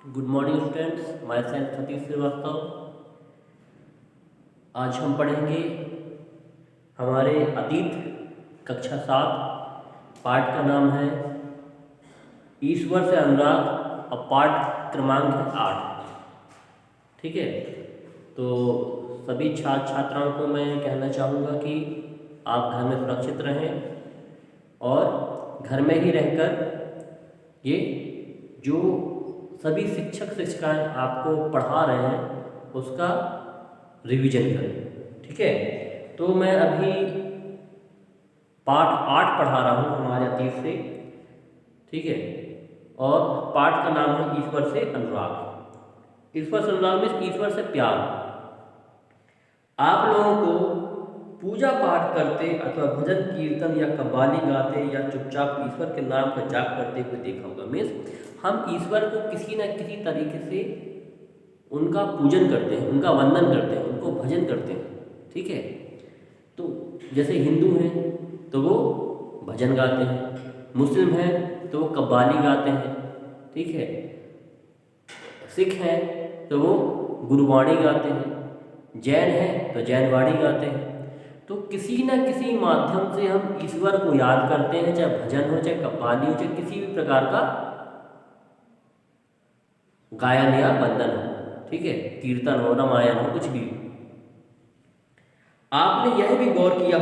Good morning students, myself Satish Shrivastava. आज हम पढ़ेंगे हमारे अतीत कक्षा 7 पाठ का नाम है ईश्वर से अनुराग और पाठ क्रमांक है 8। ठीक है, तो सभी छात्र छात्राओं को मैं कहना चाहूँगा कि आप घर में सुरक्षित रहें और घर में ही रहकर ये जो सभी शिक्षक शिक्षिकाएं आपको पढ़ा रहे हैं उसका रिवीजन करें। ठीक है, तो मैं अभी पाठ 8 पढ़ा रहा हूँ हमारे अतीत से। ठीक है, और पाठ का नाम है ईश्वर से अनुराग। ईश्वर से अनुराग में ईश्वर से प्यार। आप लोगों को पूजा पाठ करते अथवा भजन कीर्तन या कव्वाली गाते या चुपचाप ईश्वर के नाम का जाप करते हुए देखा होगा। मीन्स हम ईश्वर को किसी न किसी तरीके से उनका पूजन करते हैं, उनका वंदन करते हैं, उनको भजन करते हैं। ठीक है, तो जैसे हिंदू हैं तो वो भजन गाते हैं, मुस्लिम हैं तो वो कव्वाली गाते हैं। ठीक है, सिख हैं तो वो गुरुवाणी गाते हैं, जैन हैं तो जैनवाणी गाते हैं। तो किसी न किसी माध्यम से हम ईश्वर को याद करते हैं, चाहे भजन हो, चाहे कव्वाली हो, चाहे किसी भी प्रकार का गायन या वंदन हो। ठीक है, कीर्तन हो, रामायण हो, कुछ भी। आपने यह भी गौर किया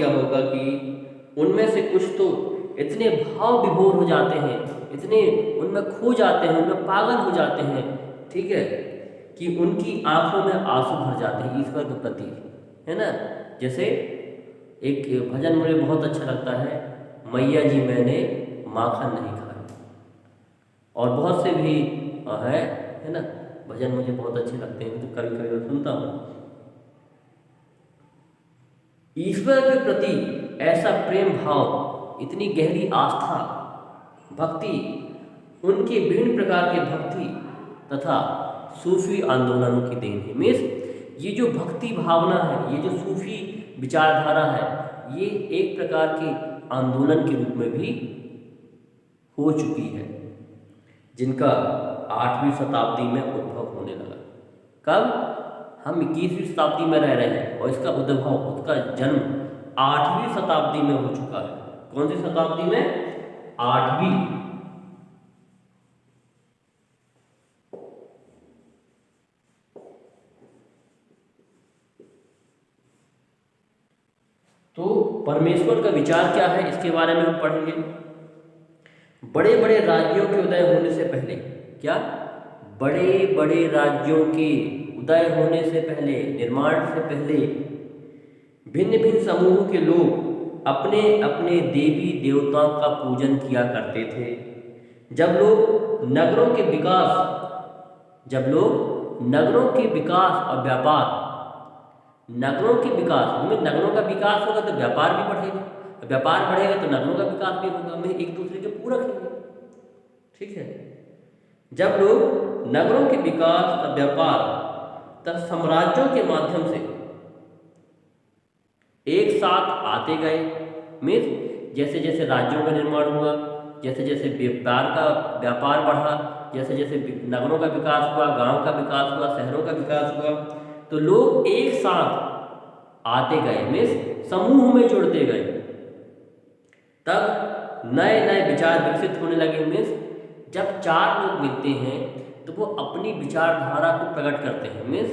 होगा कि उनमें से कुछ तो इतने भाव विभोर हो जाते हैं, इतने उनमें खो जाते हैं, उनमें पागल हो जाते हैं। ठीक है, कि उनकी आंखों में आंसू भर जाते हैं ईश्वर के प्रति, है ना। जैसे एक भजन मुझे बहुत अच्छा लगता है, मैया जी मैंने माखन नहीं खाया। और बहुत से भी है ना भजन मुझे बहुत अच्छे लगते हैं, तो कभी कभी मैं सुनता हूँ। ईश्वर के प्रति ऐसा प्रेम भाव, इतनी गहरी आस्था, भक्ति, उनके विभिन्न प्रकार के भक्ति तथा सूफी आंदोलनों की देन है। मीन्स ये जो भक्ति भावना है, ये जो सूफी विचारधारा है, ये एक प्रकार के आंदोलन के रूप में भी हो चुकी है, जिनका 8वीं शताब्दी में उद्भव होने लगा। कब? हम 21वीं शताब्दी में रह रहे हैं और इसका उद्भव, उसका जन्म 8वीं शताब्दी में हो चुका है। कौन सी शताब्दी में? 8वीं। तो परमेश्वर का विचार क्या है, इसके बारे में हम पढ़ेंगे। बड़े बड़े राज्यों के उदय होने से पहले, क्या? बड़े बड़े राज्यों के उदय होने से पहले, निर्माण से पहले, भिन्न भिन्न समूह के लोग अपने अपने देवी देवताओं का पूजन किया करते थे। जब लोग नगरों के विकास और व्यापार, नगरों के विकास में, नगरों का विकास होगा तो व्यापार भी बढ़ेगा, व्यापार बढ़ेगा तो नगरों का विकास भी होगा, में एक दूसरे के पूरक हैं। ठीक है, जब लोग नगरों के विकास और व्यापार तथा साम्राज्यों के माध्यम से एक साथ आते गए, मीन्स जैसे जैसे राज्यों का निर्माण हुआ, जैसे जैसे व्यापार बढ़ा, जैसे जैसे नगरों का विकास हुआ, गांव का विकास हुआ, शहरों का विकास हुआ, तो लोग एक साथ आते गए, मीन्स समूह में जुड़ते गए। तब नए नए विचार विकसित होने लगे। मीन्स जब 4 लोग मिलते हैं तो वो अपनी विचारधारा को प्रकट करते हैं। मीन्स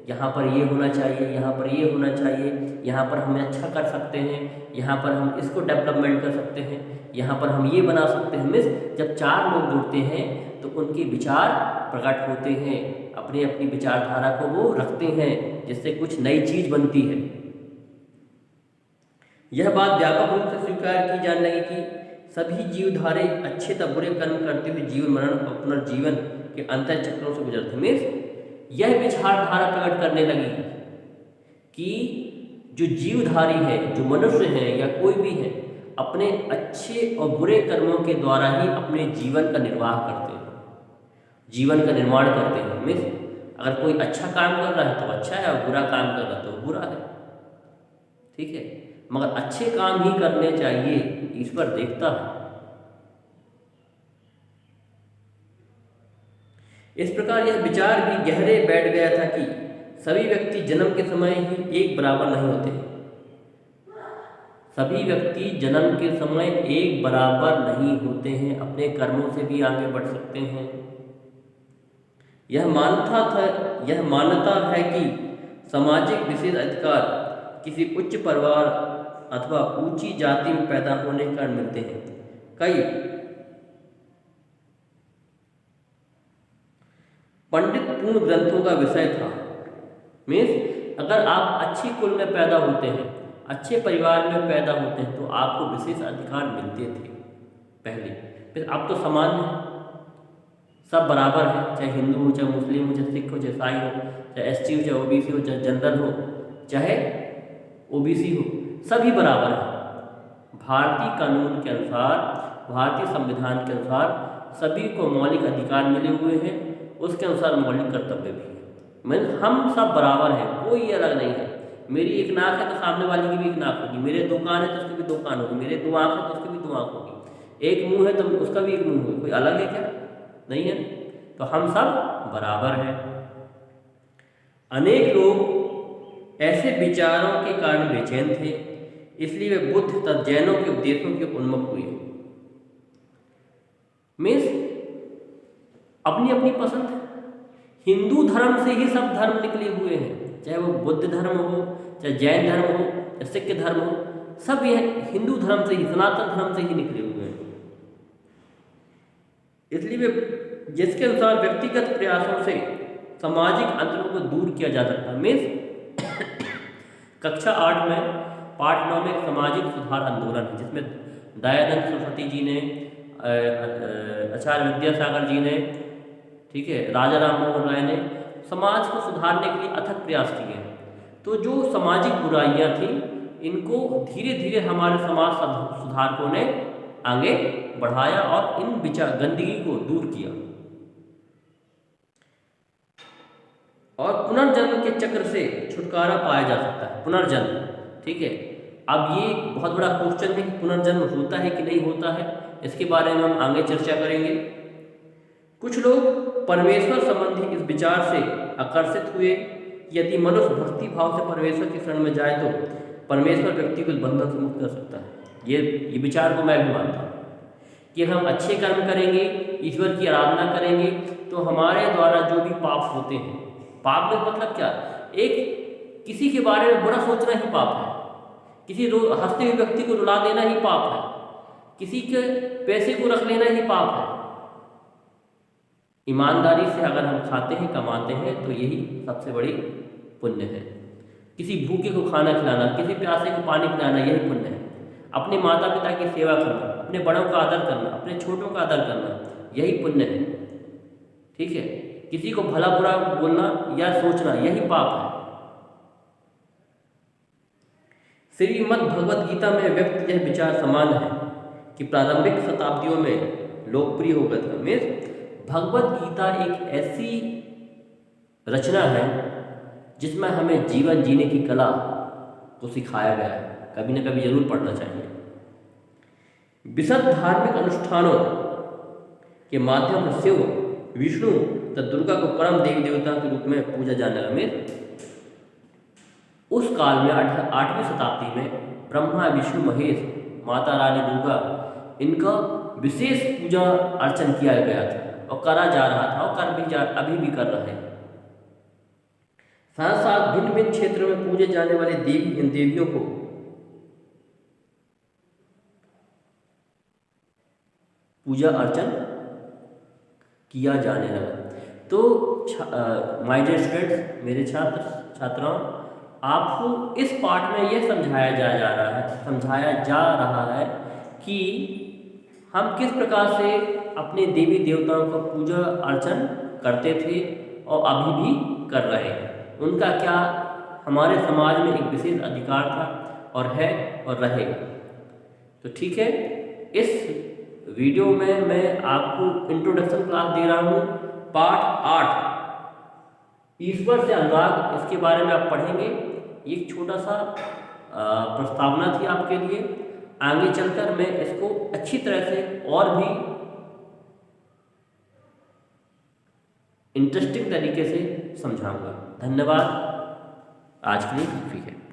यहाँ पर ये होना चाहिए, यहाँ पर ये होना चाहिए, यहाँ पर हम अच्छा कर सकते हैं, यहाँ पर हम इसको डेवलपमेंट कर सकते हैं, यहाँ पर हम ये बना सकते हैं। मीन्स जब 4 लोग जुड़ते हैं तो उनके विचार प्रकट होते हैं, अपनी अपनी विचारधारा को वो रखते हैं, जिससे कुछ नई चीज़ बनती है। यह बात व्यापक रूप से स्वीकार की जाने लगी कि सभी जीवधारे अच्छे तथा बुरे कर्म करते हुए जीवन मरण और पुनर्जीवन के अंतर चक्रों से गुजरते। मीन्स यह विचारधारा प्रकट करने लगी कि जो जीवधारी है, जो मनुष्य है या कोई भी है, अपने अच्छे और बुरे कर्मों के द्वारा ही अपने जीवन का निर्वाह करते हैं, जीवन का निर्माण करते हैं। मीन्स अगर कोई अच्छा काम कर रहा है तो अच्छा है, और बुरा काम कर रहा है तो बुरा है। ठीक है, मगर अच्छे काम ही करने चाहिए, ईश्वर देखता है। इस प्रकार यह विचार भी गहरे बैठ गया था कि सभी व्यक्ति जन्म के समय ही एक बराबर नहीं होते। सभी व्यक्ति जन्म के समय एक बराबर नहीं होते हैं, अपने कर्मों से भी आगे बढ़ सकते हैं। यह मान्यता है कि सामाजिक विशेष अधिकार किसी उच्च परिवार अथवा ऊंची जाति में पैदा होने के कारण मिलते हैं। कई पंडित पूर्ण ग्रंथों का विषय था। मीन्स अगर आप अच्छी कुल में पैदा होते हैं, अच्छे परिवार में पैदा होते हैं, तो आपको विशेष अधिकार मिलते थे पहले। फिर अब तो समान है, सब बराबर है, चाहे हिंदू हो, चाहे मुस्लिम हो, चाहे सिख हो, चाहे ईसाई हो, चाहे एसटी हो, चाहे ओबीसी हो, चाहे जनरल हो, चाहे ओबीसी हो, सभी बराबर है। भारतीय कानून के अनुसार, भारतीय संविधान के अनुसार सभी को मौलिक अधिकार मिले हुए हैं, उसके अनुसार मौलिक कर्तव्य भी है। मीन्स हम सब बराबर हैं, कोई अलग नहीं है। मेरी एक नाक है तो सामने वाले की भी एक नाक होगी, मेरे दो कान है तो उसकी भी दो कान होगी, मेरे दो आँख है तो उसकी भी दो आँख होगी, एक मुंह है तो उसका भी एक मुंह होगा। कोई अलग है क्या? नहीं है। तो हम सब बराबर हैं। अनेक लोग ऐसे विचारों के कारण बेचैन थे, इसलिए वे बुद्ध तथा जैनों के उपदेशों के उन्मुख हुए। मीन्स अपनी अपनी पसंद है। हिंदू धर्म से ही सब धर्म निकले हुए हैं, चाहे वो बुद्ध धर्म हो, चाहे जैन धर्म हो, चाहे सिख धर्म हो, सब यह हिंदू धर्म से ही, सनातन धर्म से ही निकले हुए हैं। इसलिए वे जिसके अनुसार व्यक्तिगत प्रयासों से सामाजिक अंतरों को दूर किया जा सकता है। मीन्स कक्षा 8 में पाठ 9 में सामाजिक सुधार आंदोलन है, जिसमें दयानंद सरस्वती जी ने, आचार्य विद्यासागर जी ने, ठीक है, राजा राम मोहन राय ने समाज को सुधारने के लिए अथक प्रयास किए हैं। तो जो सामाजिक बुराइयां थी, इनको धीरे धीरे हमारे समाज सुधारकों ने आगे बढ़ाया और इन विचार गंदगी को दूर किया। और पुनर्जन्म के चक्र से छुटकारा पाया जा सकता है। पुनर्जन्म, ठीक है। अब ये बहुत बड़ा क्वेश्चन है कि पुनर्जन्म होता है कि नहीं होता है, इसके बारे में हम आगे चर्चा करेंगे। कुछ लोग परमेश्वर संबंधी इस विचार से आकर्षित हुए। यदि मनुष्य भक्ति भाव से परमेश्वर की शरण में जाए तो परमेश्वर व्यक्ति को बंधन से मुक्त कर सकता है। ये विचार को मैं भी मानता हूँ कि हम अच्छे कर्म करेंगे, ईश्वर की आराधना करेंगे, तो हमारे द्वारा जो भी पाप होते हैं, पाप में मतलब क्या, एक किसी के बारे में बुरा सोचना ही पाप है, किसी हंसते हुए व्यक्ति को रुला देना ही पाप है, किसी के पैसे को रख लेना ही पाप है। ईमानदारी से अगर हम खाते हैं, कमाते हैं, तो यही सबसे बड़ी पुण्य है। किसी भूखे को खाना खिलाना, किसी प्यासे को पानी पिलाना, यही पुण्य है। अपने माता पिता की सेवा करना, अपने बड़ों का आदर करना, अपने छोटों का आदर करना, यही पुण्य है, ठीक है। किसी को भला बुरा बोलना या सोचना, यही पाप है। श्रीमद् भगवद गीता में व्यक्त यह विचार समान है कि प्रारंभिक शताब्दियों में लोकप्रिय हो गया था। मीन्स भगवद गीता एक ऐसी रचना है जिसमें हमें जीवन जीने की कला को सिखाया गया है। कभी न कभी जरूर पढ़ना चाहिए। विशुद्ध धार्मिक अनुष्ठानों के माध्यम से शिव, विष्णु तथा दुर्गा को परम देवी देवता के रूप में पूजा जाने लगा। उस काल में 8वीं शताब्दी में ब्रह्मा, विष्णु, महेश, माता रानी दुर्गा, इनका विशेष पूजा अर्चन किया गया था और करा जा रहा था और अभी भी कर रहे हैं। साथ साथ भिन्न भिन्न क्षेत्रों में पूजे जाने वाले देवी, इन देवियों को पूजा अर्चन किया जाने लगा। तो माय डियर स्टूडेंट्स, मेरे छात्राओं, आपको इस पाठ में यह समझाया जा रहा है कि हम किस प्रकार से अपने देवी देवताओं का पूजा अर्चन करते थे और अभी भी कर रहे हैं। उनका क्या हमारे समाज में एक विशेष अधिकार था और है और रहेगा। तो ठीक है, इस वीडियो में मैं आपको इंट्रोडक्शन क्लास दे रहा हूँ, पाठ 8 ईश्वर से अनुराग, इसके बारे में आप पढ़ेंगे। एक छोटा सा प्रस्तावना थी आपके लिए। आगे चलकर मैं इसको अच्छी तरह से और भी इंटरेस्टिंग तरीके से समझाऊंगा। धन्यवाद, आज के लिए काफ़ी है।